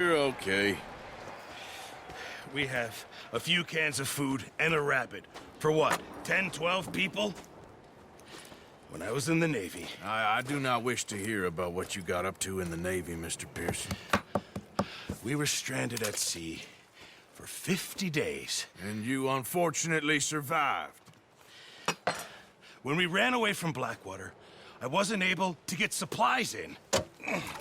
You're okay. We have a few cans of food and a rabbit. For what, 10, 12 people? When I was in the Navy... I do not wish to hear about what you got up to in the Navy, Mr. Pearson. We were stranded at sea for 50 days. And you unfortunately survived. When we ran away from Blackwater, I wasn't able to get supplies in.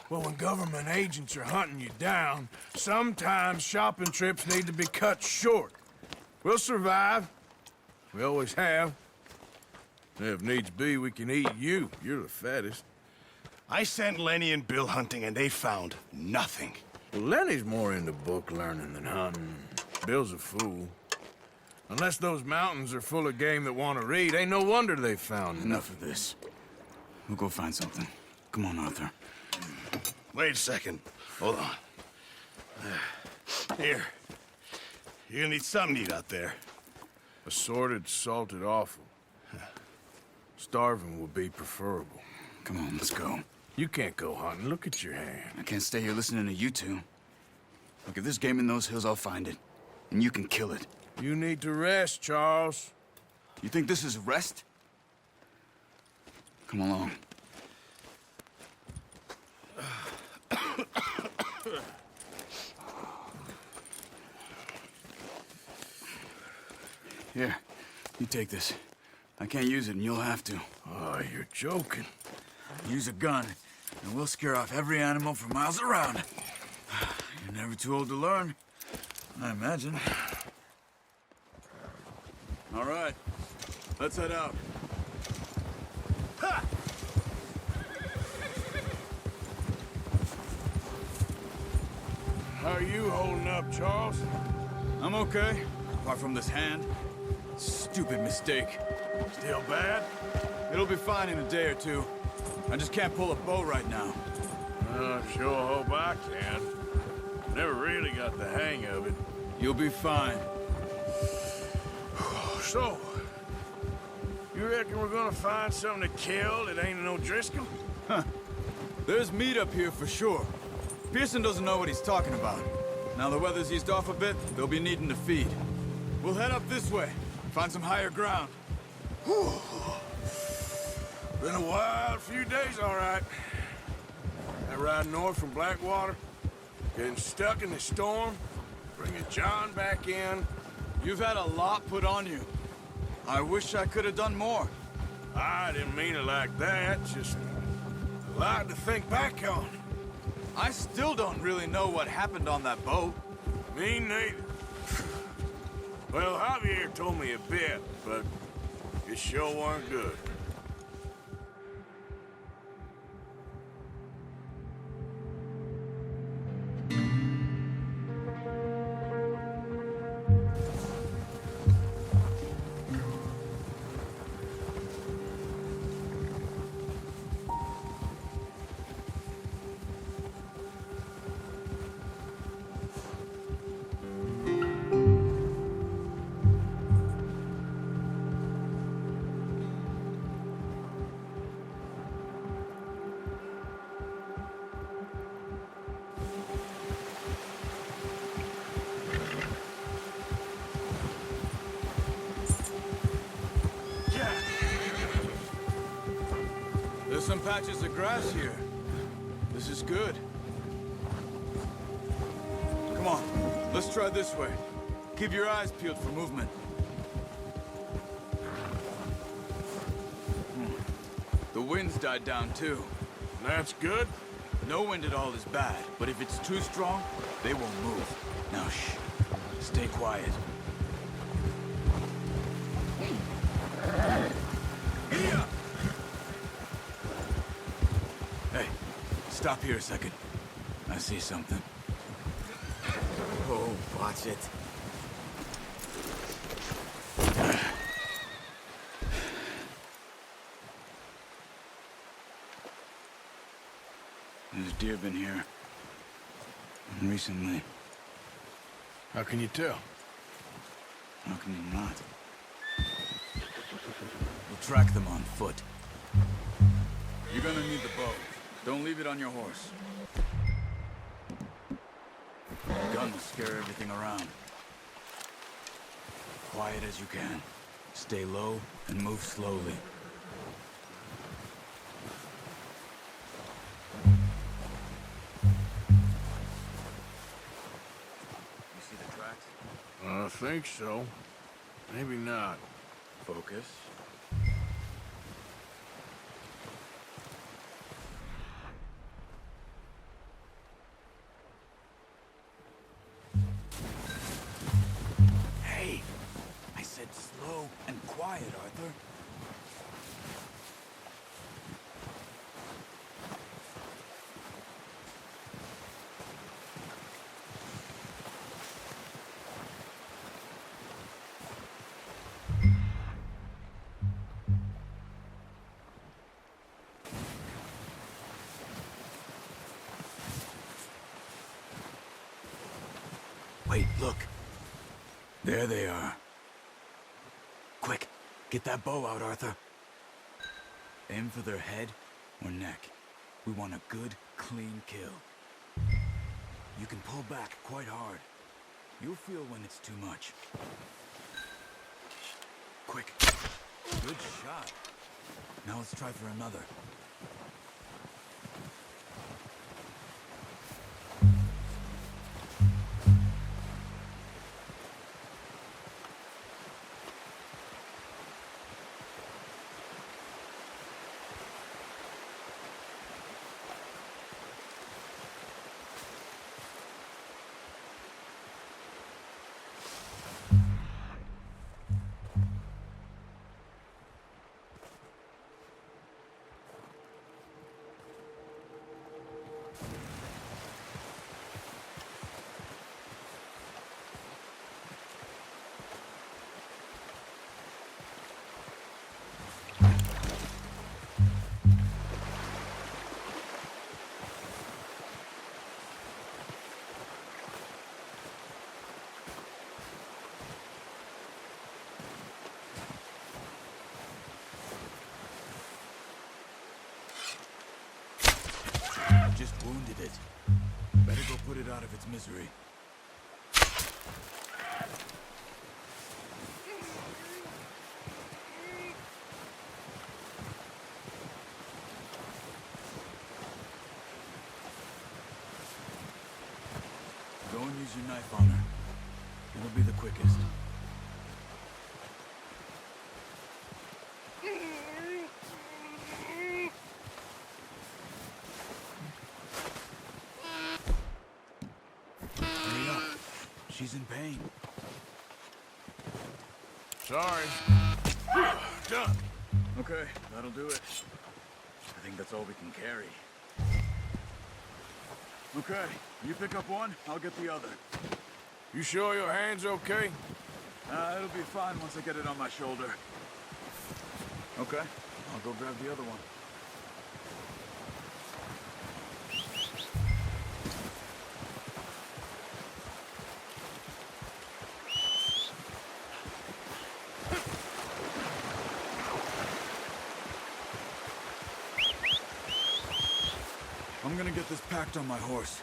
Well, when government agents are hunting you down, sometimes shopping trips need to be cut short. We'll survive. We always have. If needs be, we can eat you. You're the fattest. I sent Lenny and Bill hunting, and they found nothing. Well, Lenny's more into book learning than hunting. Bill's a fool. Unless those mountains are full of game that want to read, ain't no wonder they found Enough of this. We'll go find something. Come on, Arthur. Wait a second. Hold on. Here. You're gonna need something to eat out there. Assorted, salted offal. Starving would be preferable. Come on, let's go. You can't go hunting. Look at your hand. I can't stay here listening to you two. Look, if there's game in those hills, I'll find it. And you can kill it. You need to rest, Charles. You think this is rest? Come along. Here, you take this. I can't use it, and you'll have to. Oh, you're joking. Use a gun, and we'll scare off every animal for miles around. You're never too old to learn, I imagine. All right, let's head out. Ha! How are you holding up, Charles? I'm okay, apart from this hand. Stupid mistake. Still bad? It'll be fine in a day or two. I just can't pull a bow right now. Sure hope I can. Never really got the hang of it. You'll be fine. So, you reckon we're gonna find something to kill that ain't no Driscoll? There's meat up here for sure. Pearson doesn't know what he's talking about. Now the weather's eased off a bit, they'll be needing to feed. We'll head up this way, find some higher ground. Whew. Been a wild few days, all right. That ride north from Blackwater, getting stuck in the storm, bringing John back in. You've had a lot put on you. I wish I could have done more. I didn't mean it like that, just a lot to think back on. I still don't really know what happened on that boat. Me neither. Well, Javier told me a bit, but it sure weren't good. There's some patches of grass here. This is good. Come on, let's try this way. Keep your eyes peeled for movement. The wind's died down too. That's good. No wind at all is bad, but if it's too strong, they won't move. Now shh, stay quiet. Hey, stop here a second. I see something. Oh, watch it. There's deer been here. Recently. How can you tell? How can you not? We'll track them on foot. You're gonna need the bow. Don't leave it on your horse. The gun will scare everything around. Quiet as you can. Stay low and move slowly. You see the tracks? I think so. Maybe not. Focus. Hey! I said slow and quiet, Arthur. Wait, look. There they are. Quick, get that bow out, Arthur. Aim for their head or neck. We want a good, clean kill. You can pull back quite hard. You'll feel when it's too much. Quick. Good shot. Now let's try for another. Just wounded it. Better go put it out of its misery. Go and use your knife on her. It'll be the quickest. She's in pain. Sorry. Done. Okay, that'll do it. I think that's all we can carry. Okay, you pick up one, I'll get the other. You sure your hand's okay? It'll be fine once I get it on my shoulder. Okay, I'll go grab the other one. I'm gonna get this packed on my horse.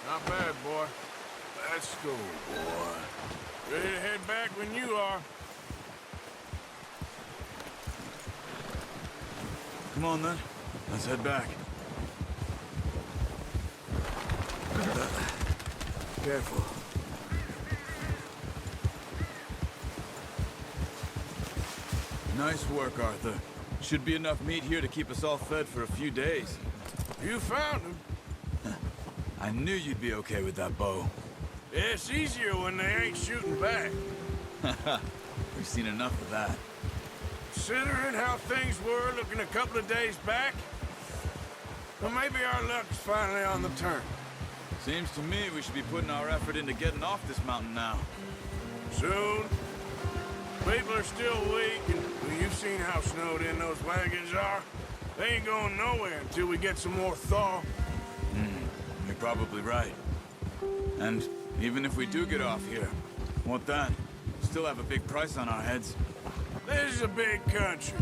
Not bad, boy. Let's go, boy. Ready to head back when you are. Come on, then. Let's head back. Careful. Nice work, Arthur. Should be enough meat here to keep us all fed for a few days. You found him. I knew you'd be okay with that bow. It's easier when they ain't shooting back. We've seen enough of that. Considering how things were looking a couple of days back, well, maybe our luck's finally on the turn. Seems to me we should be putting our effort into getting off this mountain now. Soon. People are still weak, and well, you've seen how snowed in those wagons are. They ain't going nowhere until we get some more thaw. You're probably right. And even if we do get off here, what then? Still have a big price on our heads. This is a big country.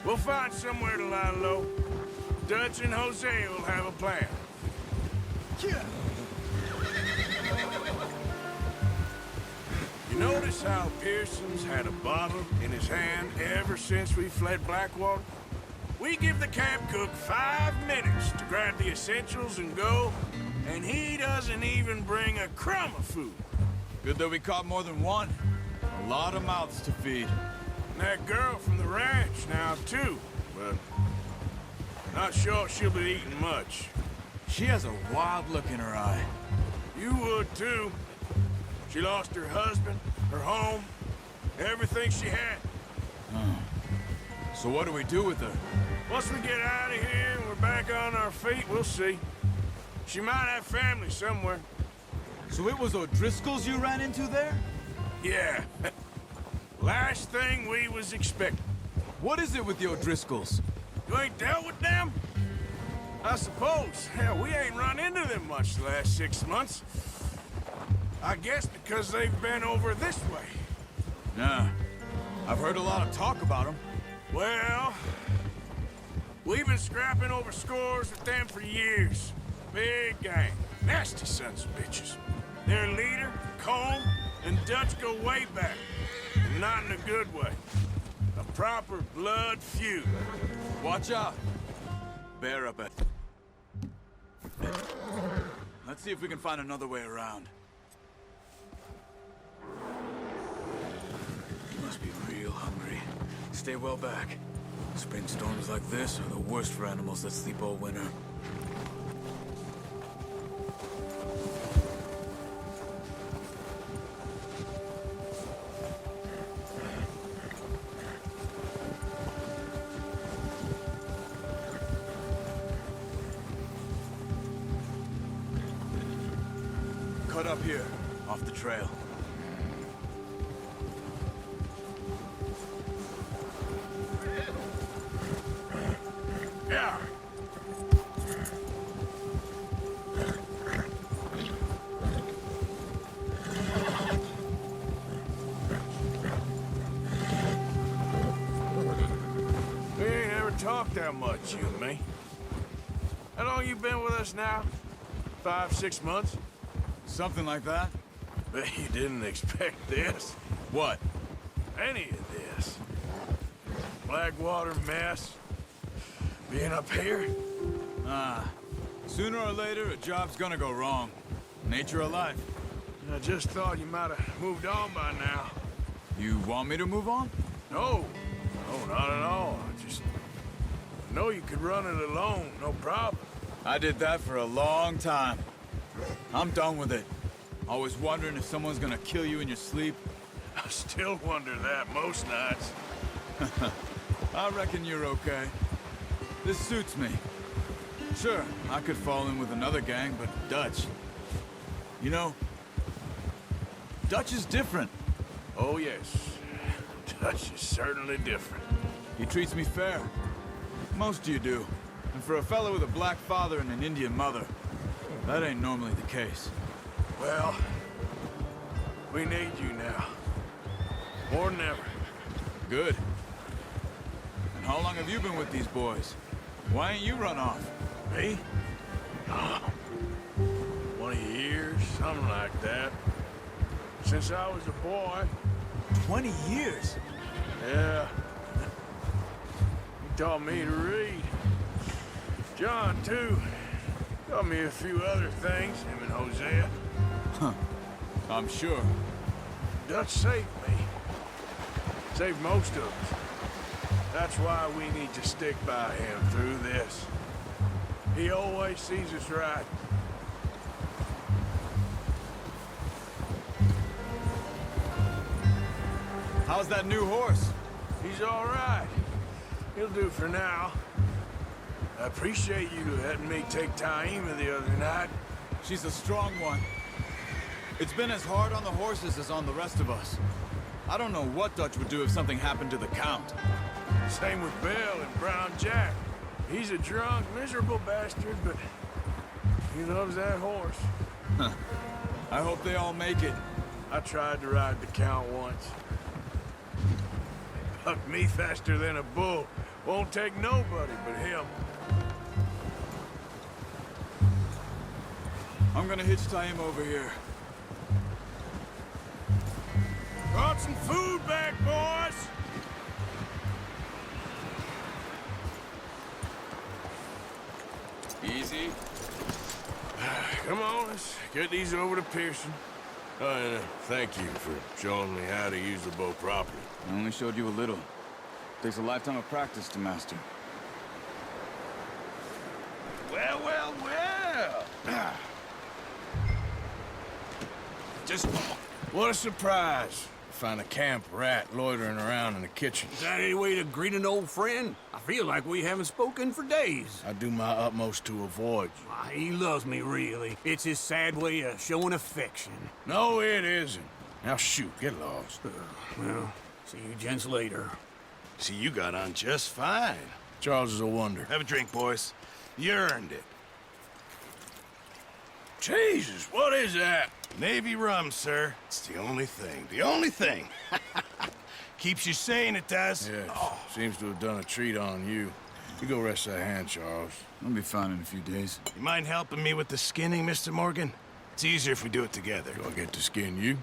We'll find somewhere to lie low. Dutch and Hosea will have a plan. You notice how Pearson's had a bottle in his hand ever since we fled Blackwater? We give the camp cook 5 minutes to grab the essentials and go, and he doesn't even bring a crumb of food. Good that we caught more than one. A lot of mouths to feed. And that girl from the ranch now, too, but not sure she'll be eating much. She has a wild look in her eye. You would, too. She lost her husband, her home, everything she had. So what do we do with her? Once we get out of here and we're back on our feet, we'll see. She might have family somewhere. So it was O'Driscoll's you ran into there? Yeah. Last thing we was expecting. What is it with the O'Driscolls? You ain't dealt with them? I suppose. Hell, we ain't run into them much the last 6 months. I guess because they've been over this way. Nah. I've heard a lot of talk about them. Well, we've been scrapping over scores with them for years. Big gang. Nasty sons of bitches. Their leader, Colm, and Dutch go way back. And not in a good way. A proper blood feud. Watch out. Bear up it. Let's see if we can find another way around. You must be real hungry. Stay well back. Spring storms like this are the worst for animals that sleep all winter. Cut up here, off the trail. Yeah. We ain't ever talked that much, you and me. How long you been with us now? 5, 6 months? Something like that? Bet you didn't expect this. What? Any of this. Blackwater mess. Being up here. Sooner or later, a job's gonna go wrong. Nature of life. I just thought you might have moved on by now. You want me to move on? No. No, not at all. I know you could run it alone, no problem. I did that for a long time. I'm done with it. Always wondering if someone's gonna kill you in your sleep. I still wonder that most nights. I reckon you're okay. This suits me. Sure, I could fall in with another gang, but Dutch... You know, Dutch is different. Oh, yes. Dutch is certainly different. He treats me fair. Most of you do. And for a fellow with a black father and an Indian mother, that ain't normally the case. Well, we need you now. More than ever. Good. And how long have you been with these boys? Why ain't you run off? Me? Oh, 20 years, something like that. Since I was a boy. 20 years? Yeah. He taught me to read. John, too. Taught me a few other things, him and Hosea. I'm sure. Dutch saved me. Saved most of us. That's why we need to stick by him through this. He always sees us right. How's that new horse? He's all right. He'll do for now. I appreciate you letting me take Taima the other night. She's a strong one. It's been as hard on the horses as on the rest of us. I don't know what Dutch would do if something happened to the Count. Same with Bill and Brown Jack. He's a drunk, miserable bastard, but He loves that horse. I hope they all make it. I tried to ride the Count once. Bucked me faster than a bull. Won't take nobody but him. I'm gonna hitch tie him over here. Brought some food back, boys! Easy. Come on, let's get these over to Pearson. Oh, and thank you for showing me how to use the bow properly. I only showed you a little. Takes a lifetime of practice to master. Well, well, well. Just What a surprise. Find a camp rat loitering around in the kitchen. Is that any way to greet an old friend? I feel like we haven't spoken for days. I do my utmost to avoid you. Why, he loves me, really. It's his sad way of showing affection. No, it isn't. Now shoot, get lost. Well, see you gents later. see, you got on just fine. Charles is a wonder. Have a drink, boys. You earned it. Jesus, what is that? Navy rum, sir. It's the only thing. The only thing. Keeps you sane, it does. Yes, seems to have done a treat on you. You go rest that hand, Charles. I'll be fine in a few days. You mind helping me with the skinning, Mr. Morgan? It's easier if we do it together. Do I get to skin you?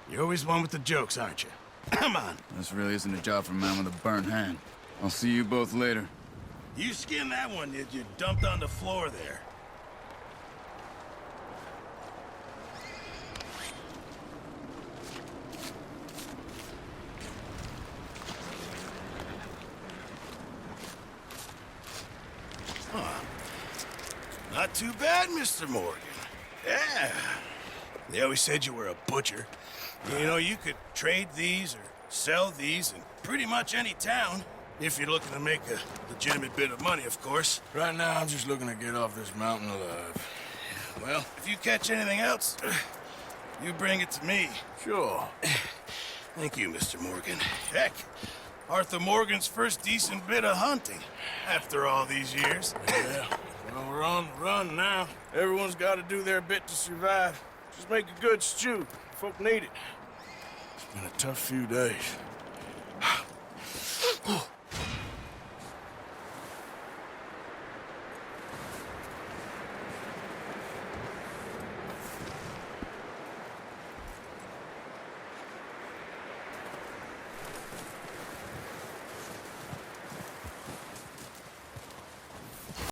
You're always one with the jokes, aren't you? Come on. This really isn't a job for a man with a burnt hand. I'll see you both later. You skinned that one that you dumped on the floor there. Not too bad, Mr. Morgan. Yeah. They always said you were a butcher. You know, you could trade these or sell these in pretty much any town. If you're looking to make a legitimate bit of money, of course. Right now, I'm just looking to get off this mountain alive. Well, if you catch anything else, you bring it to me. Sure. Thank you, Mr. Morgan. Heck, Arthur Morgan's first decent bit of hunting after all these years. Yeah. Well, we're on the run now. Everyone's got to do their bit to survive. Just make a good stew. Folk need it. It's been a tough few days.